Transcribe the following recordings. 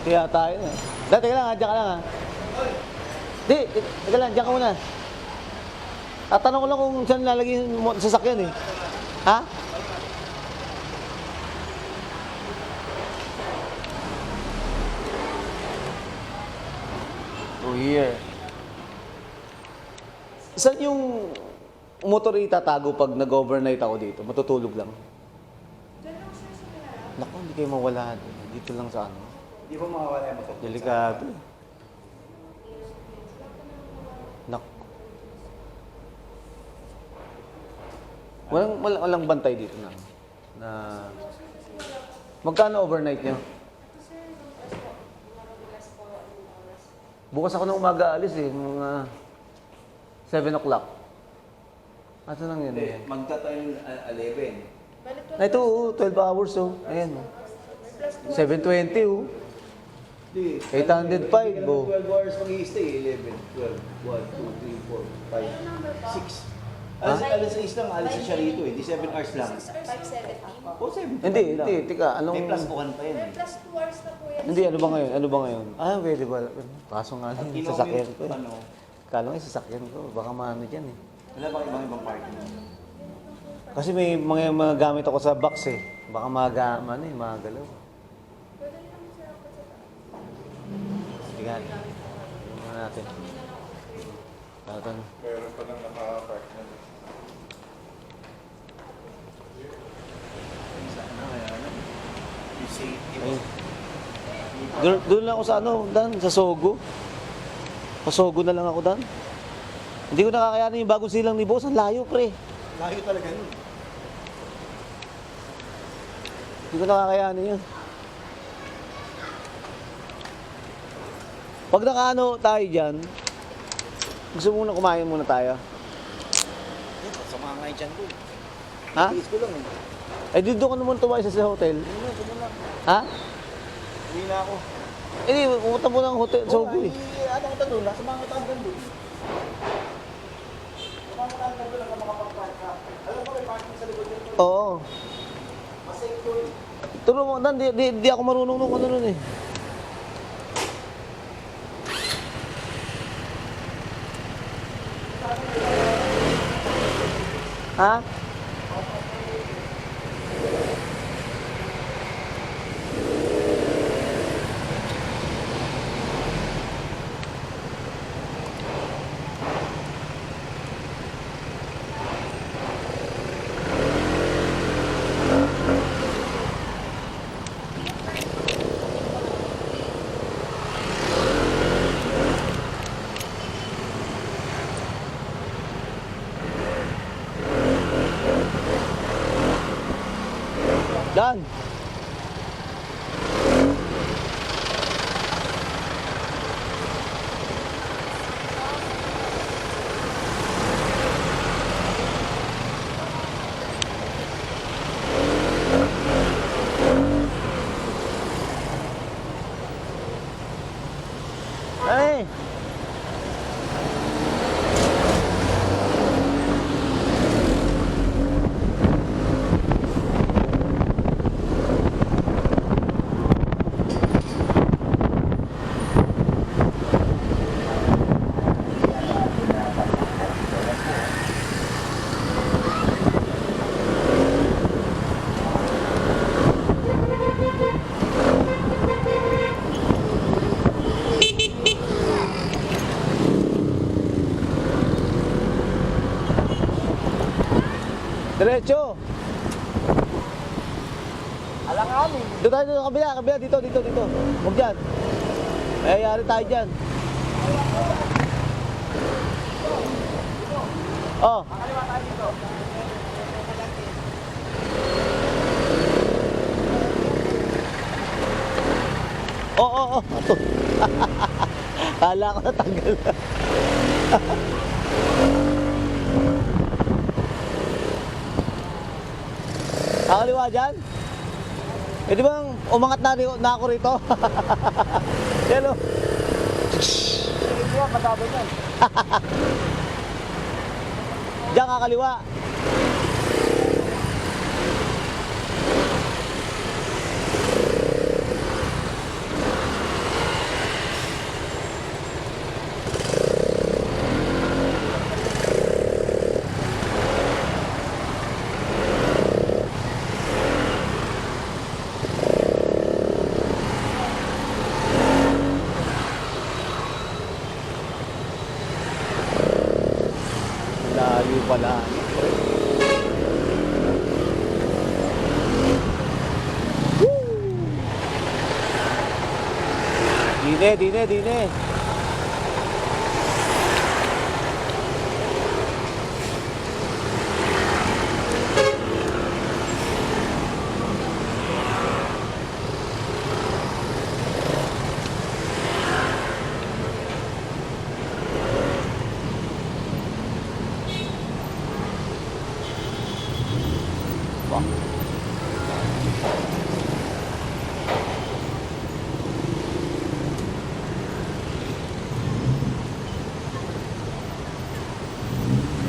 Kaya tayo na. Teka lang ha, dyan ka lang ha. Di, teka lang, dyan ka muna. Tatanong ko lang kung saan lalagay mo sasakyan eh. Ha? Oh, here. Saan yung motor itatago pag nag-overnight ako dito? Matutulog lang. Naku, hindi kayo mawala. Dito lang sa ano. Di ba mawawala yung motor? Delikado. Nak. Walang bantay dito na magkano overnight niyo? Bukas ako ng umaga alis eh, mga 7 o'clock. Ito lang yun. Hindi, magta-time 11. Na ito, 12 hours oh. Ayan. 7:20 oh. Hindi. 805 oh. 12 hours mag-i-stay. 11, 12, 1, 2, 3, 4, 5, 6. Alas 6 lang, alis siya rito eh. Di 7 hours lang. 5:70 po. O 7. Hindi, tika, anong... May plus bukan pa yan May eh. plus 2 hours na po yan. Hindi, ano ba ngayon? Ano ba ngayon? Ah, pwede ba? Kaso nga lang, yung sasakyan ko eh. Ano, Kala nga yung sasakyan ko, baka maano dyan eh. wala bang ibang parking? Kasi may mga gamit ako sa box eh. Baka magalaw. Sige nga. Tingnan natin. Tatan. Meron pa lang nakapark na. Sana kaya ano? Yung safety mo. Ayun. Doon lang ako sa ano, Dan, sa Sogo. Sa Sogo na lang ako, Dan. Hindi ko nakakayanin yung bagong silang ni Boss. Ang layo, pre. Layo talaga nun. Hindi ko nakakayanin yun. Pag nakaano tayo dyan, gusto mo muna kumain muna tayo. Sama nga yung tiyan ko. Ha? Tiis ko lang eh. Eh, dito ka naman tumayo sa hotel. Ano na? Ha? Hindi na ako. Eh, di, pumunta mo ng hotel, Sogo eh. Ano ko doon? Nasa mga tanggal doon. Sa mga tanggal doon, nakapag-park ka. Alam mo, may parking sa likod dito. Oo. Masaya ko eh. Turo mo, Dan, di ako marunong nung ano nun eh. Ha? Dan. Hey. Diretso. Alanganin. Doon tayo sa kabila, dito. Huwag dyan. Yari tayo dyan. Oh. Makaliwa tayo dito. Oh. Kala ko natanggal na. Kakaliwa dyan? Eh di bang umangat na ako rito? Yan o. Ito nga, mataba yan. Diyan kakaliwa. Layo pala. Dine.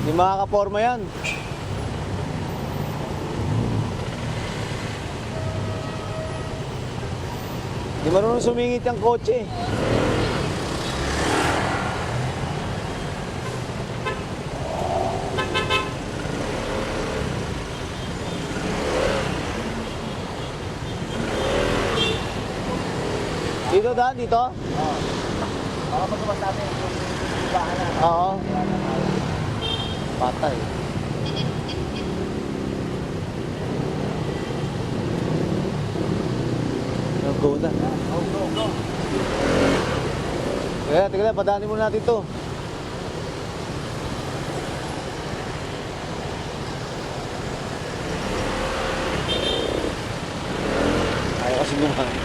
Hindi makakaporma yan. Hindi marunong sumingit yung kotse. Dito daan, dito? Baka magabas natin yung bahan na. Oo. Patay. Go na. Go. Kaya, tingnan lang, padaanin muna natin to. Ayaw kasi gumamit.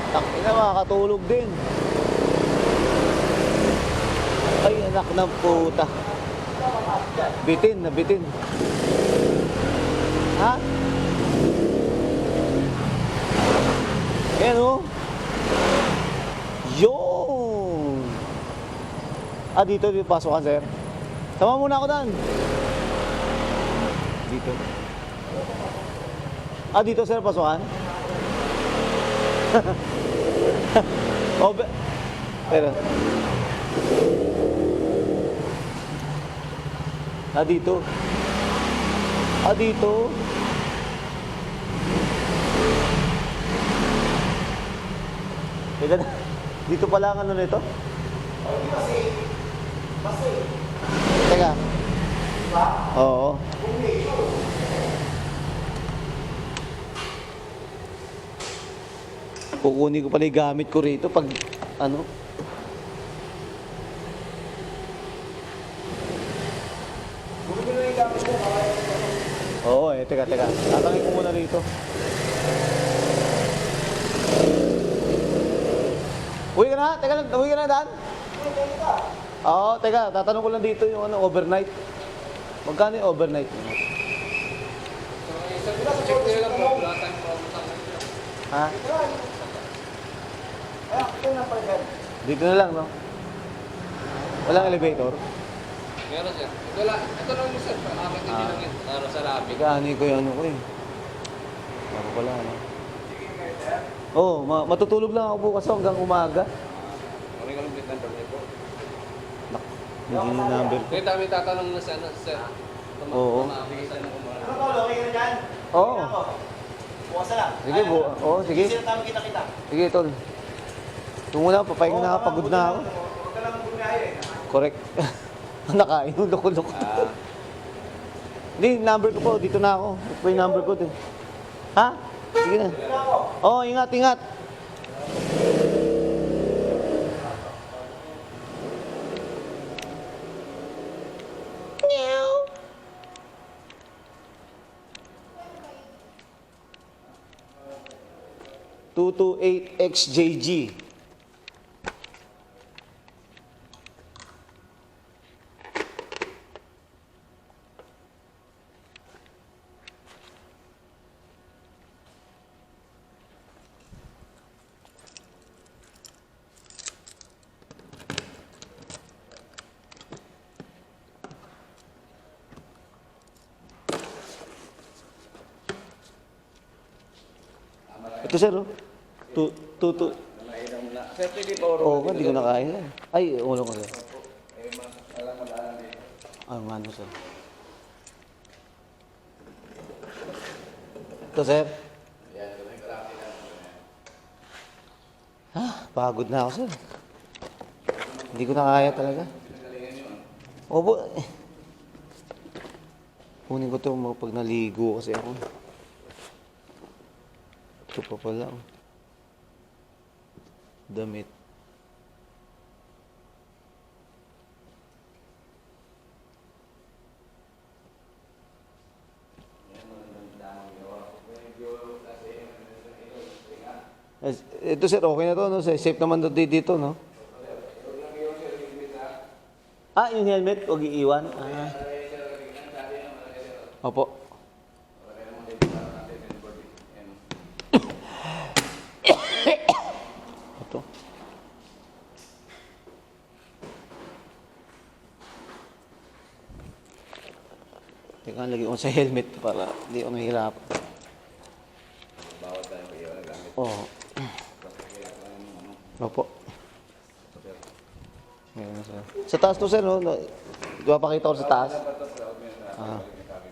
Takina, makakatulog din. Ay, anak ng puta. Nabitin. Ha? Ayan o. Yun. Dito pasokan, sir. Tama muna ako dan. Dito. Dito, sir, pasokan. Pero dito. Dito. Dito pala ang ano nito? Teka. Oo. Kukunin ko pala yung gamit ko rito pag ano. Bumili na yung gamit mo, makaya ko. Oo eh, teka. Tatangin ko muna rito. Uwi ka na? Teka lang, uwi ka na, Dan? Oo, teka, tatanong ko lang dito yung ano, overnight. Magkano yung overnight? Check nyo lang po, wala tayong pumunta. Ha? Ay, ito na pala yan. Dito na lang, no? Walang elevator? Meron sir. Ito lang mo sir, pakakit nyo lang yun. Para sa labi. Kaani ko yung ano ko eh. Ako pala, ano? Oo, matutulog lang ako bukas hanggang umaga. Ano yung complete number niyo po? Hindi yung number ko. Kaya dami tatanong na sa ano, sir. Oo. Tumabigay sa ano kumain. Ano Paolo, okay ka na dyan? Oo. Bukas na lang. Sige, oo, sige. Sino tama kita? Sige, tol. Ito muna, papahinga na ako, pagod na ako. Huwag ka lang bumiyahe eh. Correct. Nakain, loko-loko. Hindi, number ko po, dito na ako. Ito po yung number ko din. Ha? Sige na. Oo, ingat. 228XJG. Ito sir, oh. Tutu. Sir, pwede pa Oo, hindi ko na kaya. Ay, ulo ko sir. Ay, mano sir. Ito sir. Pagod na ako sir. Hindi ko na kaya talaga. Opo. Kunin ko ito pag naligo kasi ako. Ito pa pala. Damit. Ito sir, okay na to, no? Safe naman to dito, no? Yung helmet, huwag iiwan. Opo. Ito. Teka, lagay ko sa helmet para hindi ako nahihirapan. Bawat tayo kayo na gamit. Oo. Opo. Ngayon, sir. Sa taas to, sir, no? Di ba pakita ko sa taas?